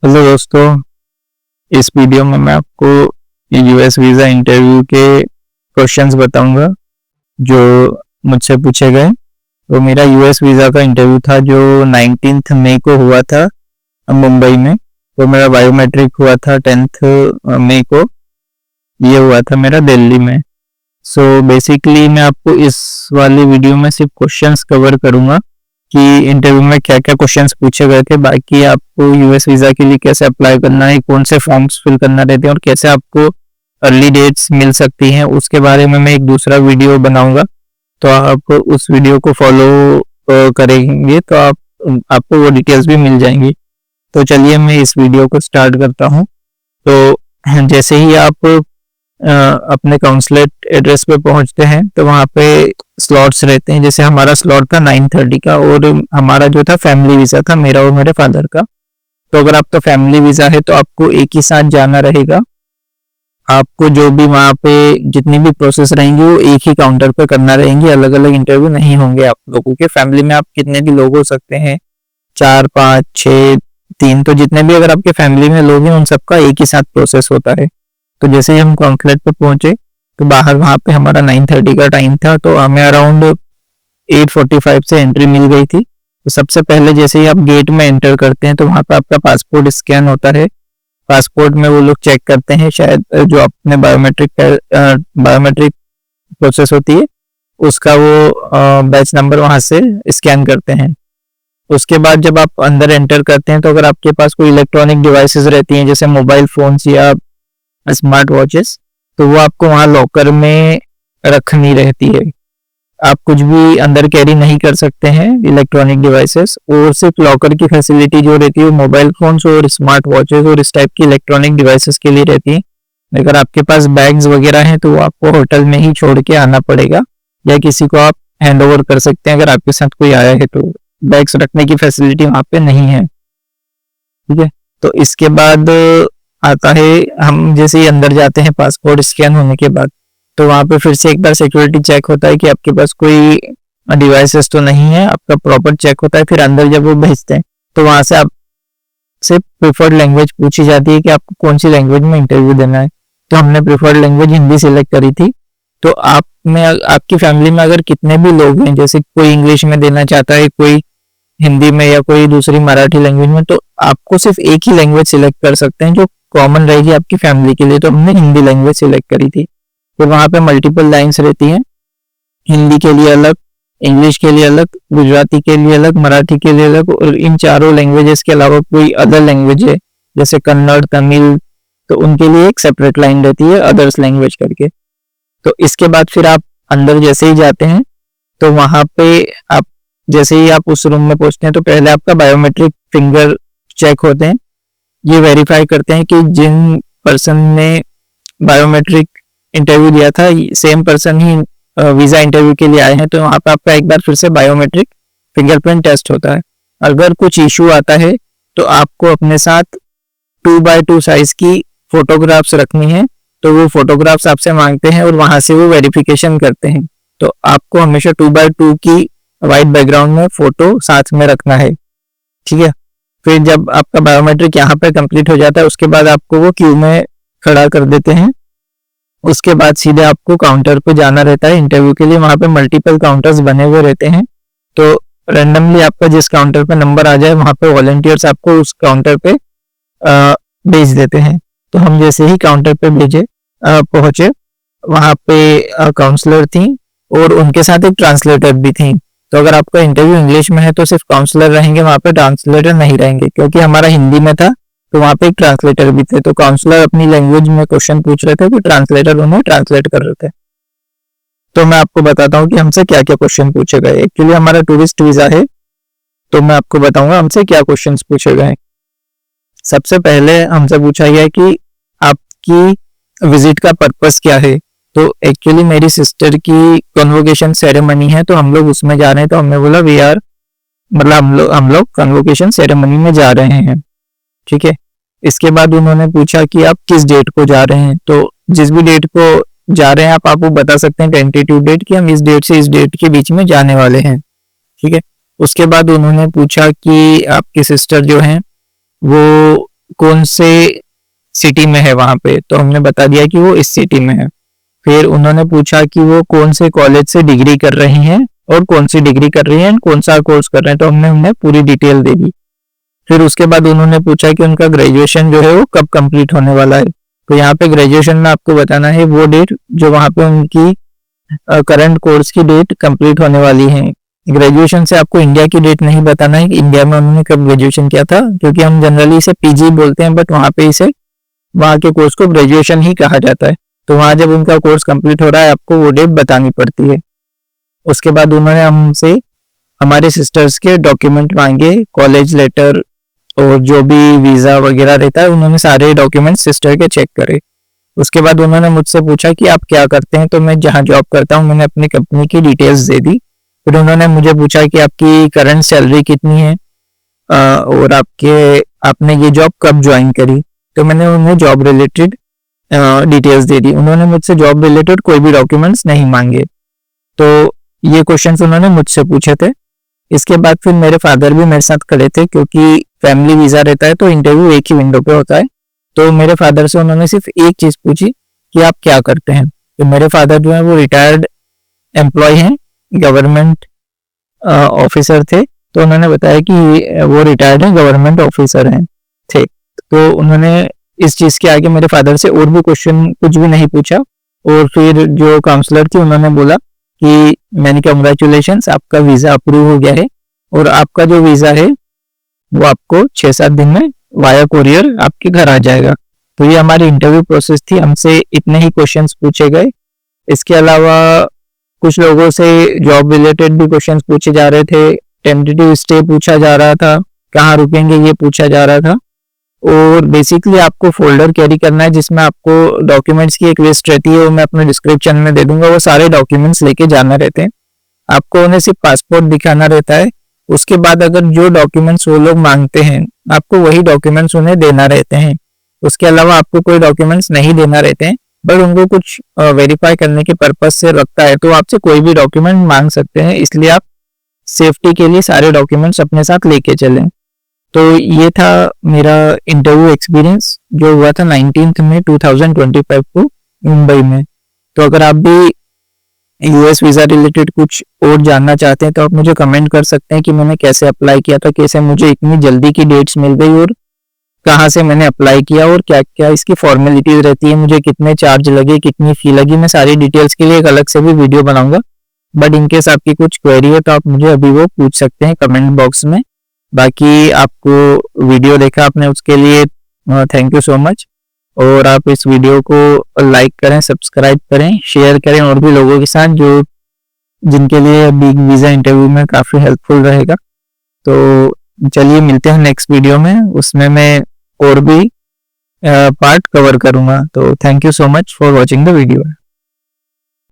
Hello दोस्तों, इस video में मैं आपको यूएस वीज़ा इंटरव्यू के क्वेश्चंस बताऊंगा जो मुझसे पूछे गए। तो मेरा यूएस वीज़ा का इंटरव्यू था जो 19 मई को हुआ था मुंबई में। तो मेरा बायोमेट्रिक हुआ था 10 मई को, ये हुआ था मेरा दिल्ली में। सो बेसिकली मैं आपको इस वाली वीडियो में सिर्फ क्वेश्चंस कवर करूंगा कि इंटरव्यू में क्या क्या क्वेश्चंस पूछे गए थे। बाकी आपको यूएस वीज़ा के लिए कैसे अप्लाई करना है, कौन से फॉर्म्स फिल करना रहते हैं और कैसे आपको अर्ली डेट्स मिल सकती हैं, उसके बारे में मैं एक दूसरा वीडियो बनाऊंगा। तो आप उस वीडियो को फॉलो करेंगे तो आपको वो डिटेल्स भी मिल जाएंगी। तो चलिए मैं इस वीडियो को स्टार्ट करता हूँ। तो जैसे ही आप अपने काउंसलेट एड्रेस पे पहुंचते हैं तो वहाँ पे स्लॉट्स रहते हैं। जैसे हमारा स्लॉट था 9:30 का और हमारा जो था फैमिली वीज़ा था, मेरा और मेरे फादर का। तो अगर आपका फैमिली वीज़ा है तो आपको एक ही साथ जाना रहेगा। आपको जो भी वहाँ पे जितनी भी प्रोसेस रहेंगी वो एक ही काउंटर पे करना रहेंगी, अलग अलग इंटरव्यू नहीं होंगे आप लोगों के। फैमिली में आप कितने भी लोग हो सकते हैं, 4, 5, 6, 3, तो जितने भी अगर आपके फैमिली में लोग हैं उन सबका एक ही साथ प्रोसेस होता है। तो जैसे ही हम कॉन्सुलेट पे पहुंचे तो बाहर वहाँ पे हमारा 9:30 का टाइम था, तो हमें अराउंड 8:45 से एंट्री मिल गई थी। तो सबसे पहले जैसे ही आप गेट में एंटर करते हैं तो वहाँ पे आपका पासपोर्ट स्कैन होता है। पासपोर्ट में वो लोग चेक करते हैं, शायद जो अपने बायोमेट्रिक प्रोसेस होती है उसका वो बैच नंबर वहाँ से स्कैन करते हैं। उसके बाद जब आप अंदर एंटर करते हैं तो अगर आपके पास कोई इलेक्ट्रॉनिक डिवाइसेस रहती हैं जैसे मोबाइल फोन्स या स्मार्ट वॉचेस, तो वो आपको वहाँ लॉकर में रखनी रहती है। आप कुछ भी अंदर कैरी नहीं कर सकते हैं इलेक्ट्रॉनिक डिवाइसेस, और सिर्फ लॉकर की फैसिलिटी जो रहती है वो मोबाइल फोन्स और स्मार्ट वॉचेस और इस टाइप की इलेक्ट्रॉनिक डिवाइसेस के लिए रहती है। अगर आपके पास बैग्स वगैरह हैं तो वो आपको होटल में ही छोड़ के आना पड़ेगा या किसी को आप हैंड ओवर कर सकते हैं अगर आपके साथ कोई आया है। तो बैग्स रखने की फैसिलिटी वहाँ पे नहीं है, ठीक है। तो इसके बाद आता है, हम जैसे ही अंदर जाते हैं पासपोर्ट स्कैन होने के बाद, तो वहाँ पे फिर से एक बार सिक्योरिटी चेक होता है कि आपके पास कोई डिवाइसेस तो नहीं है, आपका प्रॉपर चेक होता है। फिर अंदर जब वो भेजते हैं तो वहाँ से आपसे प्रिफर्ड लैंग्वेज पूछी जाती है कि आपको कौन सी लैंग्वेज में इंटरव्यू देना है। तो हमने प्रिफर्ड लैंग्वेज हिंदी सिलेक्ट करी थी। तो आप में आपकी फैमिली में अगर कितने भी लोग हैं, जैसे कोई इंग्लिश में देना चाहता है, कोई हिंदी में या कोई दूसरी मराठी लैंग्वेज में, तो आपको सिर्फ एक ही लैंग्वेज सिलेक्ट कर सकते हैं जो कॉमन रहेगी आपकी फैमिली के लिए। तो हमने हिंदी लैंग्वेज सिलेक्ट करी थी। तो वहाँ पे मल्टीपल लाइन्स रहती हैं, हिंदी के लिए अलग, इंग्लिश के लिए अलग, गुजराती के लिए अलग, मराठी के लिए अलग, और इन चारों लैंग्वेजेस के अलावा कोई अदर लैंग्वेज है जैसे कन्नड़, तमिल, तो उनके लिए एक सेपरेट लाइन रहती है अदर्स लैंग्वेज करके। तो इसके बाद फिर आप अंदर जैसे ही जाते हैं तो वहाँ पे आप जैसे ही आप उस रूम में पहुंचते हैं तो पहले आपका बायोमेट्रिक फिंगर चेक होते हैं। ये वेरीफाई करते हैं कि जिन पर्सन ने बायोमेट्रिक इंटरव्यू दिया था सेम पर्सन ही वीज़ा इंटरव्यू के लिए आए हैं। तो वहाँ पे आपका एक बार फिर से बायोमेट्रिक फिंगरप्रिंट टेस्ट होता है। अगर कुछ इशू आता है तो आपको अपने साथ 2x2 साइज की फोटोग्राफ्स रखनी है। तो वो फोटोग्राफ्स आपसे मांगते हैं और वहां से वो वेरिफिकेशन करते हैं। तो आपको हमेशा 2x2 की वाइट बैकग्राउंड में फोटो साथ में रखना है, ठीक है। फिर जब आपका बायोमेट्रिक यहाँ पे कंप्लीट हो जाता है उसके बाद आपको वो क्यू में खड़ा कर देते हैं। उसके बाद सीधे आपको काउंटर पे जाना रहता है इंटरव्यू के लिए। वहाँ पे मल्टीपल काउंटर्स बने हुए रहते हैं, तो रेंडमली आपका जिस काउंटर पे नंबर आ जाए वहाँ पे वॉलंटियर्स आपको उस काउंटर पे भेज देते हैं। तो हम जैसे ही काउंटर पे पहुंचे वहाँ पे काउंसलर थी और उनके साथ एक ट्रांसलेटर भी थी। तो अगर आपका इंटरव्यू इंग्लिश में है तो सिर्फ काउंसलर रहेंगे, वहाँ पे ट्रांसलेटर नहीं रहेंगे। क्योंकि हमारा हिंदी में था तो वहाँ पे एक ट्रांसलेटर भी थे। तो काउंसलर अपनी लैंग्वेज में क्वेश्चन पूछ रहे थे तो ट्रांसलेटर उन्हें ट्रांसलेट कर रहे थे। तो मैं आपको बताता हूँ कि हमसे क्या क्या क्वेश्चन पूछे गए। एक्चुअली हमारा टूरिस्ट वीजा है तो मैं आपको बताऊंगा हमसे क्या क्वेश्चन पूछे गए। सबसे पहले हमसे पूछा गया कि आपकी विजिट का पर्पस क्या है। तो एक्चुअली मेरी सिस्टर की कन्वोकेशन सेरेमनी है तो हम लोग उसमें जा रहे हैं। तो हमने बोला वी आर, मतलब हम लोग कन्वोकेशन सेरेमनी में जा रहे हैं, ठीक है। इसके बाद उन्होंने पूछा कि आप किस डेट को जा रहे हैं। तो जिस भी डेट को जा रहे हैं आप वो बता सकते हैं टेंटेटिव डेट कि हम इस डेट से इस डेट के बीच में जाने वाले हैं, ठीक है। उसके बाद उन्होंने पूछा कि आपकी सिस्टर जो हैं वो कौन से सिटी में है वहां पे, तो हमने बता दिया कि वो इस सिटी में है। फिर उन्होंने पूछा कि वो कौन से कॉलेज से डिग्री कर रही हैं और कौन सी डिग्री कर रही हैं, कौन सा कोर्स कर रहे हैं, तो हमने उन्हें पूरी डिटेल दे दी। फिर उसके बाद उन्होंने पूछा कि उनका ग्रेजुएशन जो है वो कब कंप्लीट होने वाला है। तो यहाँ पे ग्रेजुएशन में आपको बताना है वो डेट जो वहाँ पे उनकी करंट कोर्स की डेट कंप्लीट होने वाली है। ग्रेजुएशन से आपको इंडिया की डेट नहीं बताना है कि इंडिया में उन्होंने कब ग्रेजुएशन किया था, क्योंकि हम जनरली इसे पीजी बोलते हैं, बट वहाँ पे इसे वहाँ के कोर्स को ग्रेजुएशन ही कहा जाता है। तो वहाँ जब उनका कोर्स कंप्लीट हो रहा है आपको वो डेट बतानी पड़ती है। उसके बाद उन्होंने हमसे हमारे सिस्टर्स के डॉक्यूमेंट मांगे, कॉलेज लेटर और जो भी वीज़ा वगैरह रहता है, उन्होंने सारे डॉक्यूमेंट सिस्टर के चेक करे। उसके बाद उन्होंने मुझसे पूछा कि आप क्या करते हैं, तो मैं जहाँ जॉब करता हूँ मैंने अपनी कंपनी की डिटेल्स दे दी। फिर उन्होंने मुझे पूछा कि आपकी करंट सैलरी कितनी है और आपने ये जॉब कब ज्वाइन करी, तो मैंने उन्हें जॉब रिलेटेड डिटेल्स दे दी। उन्होंने मुझसे जॉब रिलेटेड कोई भी डॉक्यूमेंट्स नहीं मांगे। तो ये क्वेश्चंस उन्होंने मुझसे पूछे थे। इसके बाद फिर मेरे फादर भी मेरे साथ खड़े थे, क्योंकि फैमिली वीज़ा रहता है तो इंटरव्यू एक ही विंडो पे होता है। तो मेरे फादर से उन्होंने सिर्फ एक चीज़ पूछी कि आप क्या करते हैं। तो मेरे फादर जो है वो रिटायर्ड एम्प्लॉय हैं, गवर्नमेंट ऑफिसर थे। तो उन्होंने बताया कि वो रिटायर्ड हैं, गवर्नमेंट ऑफिसर हैं थे। तो उन्होंने इस चीज़ के आगे मेरे फादर से और भी क्वेश्चन कुछ भी नहीं पूछा। और फिर जो काउंसलर थी उन्होंने बोला कि मैंने कंग्रेचुलेशंस, आपका वीज़ा अप्रूव हो गया है और आपका जो वीज़ा है वो आपको 6-7 दिन में वाया कोरियर आपके घर आ जाएगा। तो ये हमारी इंटरव्यू प्रोसेस थी। हमसे इतने ही क्वेश्चंस पूछे गए। इसके अलावा कुछ लोगों से जॉब रिलेटेड भी क्वेश्चंस पूछे जा रहे थे, टेंटेटिव स्टे पूछा जा रहा था, कहाँ रुकेंगे ये पूछा जा रहा था। और बेसिकली आपको फोल्डर कैरी करना है जिसमें आपको डॉक्यूमेंट्स की एक लिस्ट रहती है, वो मैं अपने डिस्क्रिप्शन में दे दूंगा। वो सारे डॉक्यूमेंट्स लेके जाना रहते हैं। आपको उन्हें सिर्फ पासपोर्ट दिखाना रहता है। उसके बाद अगर जो डॉक्यूमेंट्स वो लोग मांगते हैं आपको वही डॉक्यूमेंट्स उन्हें देना रहते हैं। उसके अलावा आपको कोई डॉक्यूमेंट्स नहीं देना रहते हैं, बट उनको कुछ वेरीफाई करने के पर्पज से रखता है तो आपसे कोई भी डॉक्यूमेंट मांग सकते हैं। इसलिए आप सेफ्टी के लिए सारे डॉक्यूमेंट्स अपने साथ लेके चलें। तो ये था मेरा इंटरव्यू एक्सपीरियंस जो हुआ था 19 मई 2025 को मुंबई में। तो अगर आप भी यूएस वीज़ा रिलेटेड कुछ और जानना चाहते हैं तो आप मुझे कमेंट कर सकते हैं कि मैंने कैसे अप्लाई किया था, कैसे मुझे इतनी जल्दी की डेट्स मिल गई और कहाँ से मैंने अप्लाई किया और क्या क्या इसकी फॉर्मेलिटीज रहती है, मुझे कितने चार्ज लगे, कितनी फी लगी। मैं सारी डिटेल्स के लिए एक अलग से भी वीडियो बनाऊंगा। बट इनकेस आपकी कुछ क्वेरी है तो आप मुझे अभी वो पूछ सकते हैं कमेंट बॉक्स में। बाकी आपको वीडियो देखा आपने उसके लिए थैंक यू सो मच। और आप इस वीडियो को लाइक करें, सब्सक्राइब करें, शेयर करें और भी लोगों के साथ जो जिनके लिए बिग वीज़ा इंटरव्यू में काफ़ी हेल्पफुल रहेगा। तो चलिए मिलते हैं नेक्स्ट वीडियो में, उसमें मैं और भी पार्ट कवर करूँगा। तो thank you so much for watching the video.